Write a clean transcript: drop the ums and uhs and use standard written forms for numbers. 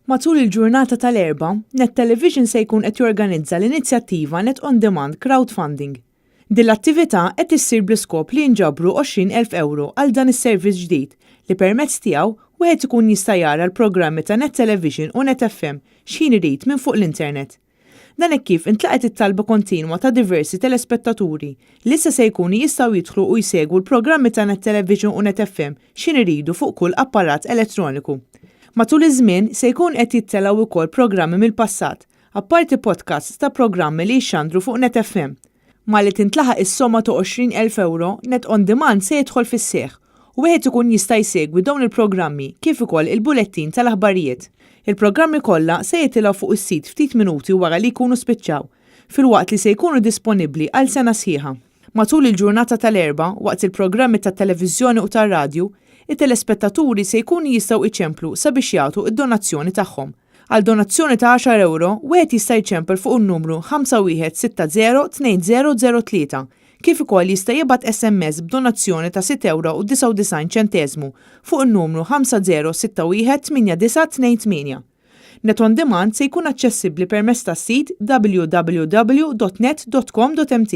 Matul il-ġurnata tal-Erba', Net Television se jkun qed jorganizza l-inizjattiva Net On Demand Crowdfunding. Din l-attività qed issir bl-iskop li jinġabru 20,000 euro għal dan is-servizz ġdid li permezz tiegħu wieħed ikun jista' jara l-programmi ta' Net Television u Net FM x'ħin irid minn fuq l-internet. Dan hekk kif intlaqet it-talba kontinwa ta' diversi telespettaturi li issa se jkunu jistgħu jidħlu u jsegwu l-programmi ta' Net Television u Net FM x'in iridu fuq kull apparat elettroniku. Matul iż-żmien se jkun qed jittelgħu wkoll programmi mill-passat, apparti podcasts ta' programmi li jxandru fuq Net FM. Ma li tintlaħaq is-somma ta' 20,000 euro, Net On Demand se jidħol fis-seħħ u wieħed ikun jista' jsegwi dawn il-programmi kif ukoll il-bulettin tal-aħbarijiet. Il-programmi kollha se jitilgħu fuq is-sit ftit minuti wara li jkunu spiċċaw, filwaqt li se jkunu disponibbli għal sena sħiħa. Matul il-ġurnata tal-Erba' waqt il-programmi tat-televiżjoni u tar-radju, it-telespettaturi se jkunu jistgħu iċemplu sabiex jagħtu id-donazzjoni tagħhom. Għal donazzjoni ta' 10 euro, wieħed jista' jċempel fuq in-numru 51602003, kif ukoll jista' jibgħat SMS b'donazzjoni ta' 6,99 euro fuq in-numru 50618928. Net On Demand se jkun aċċessibbli permezz tas-sit www.net.com.mt.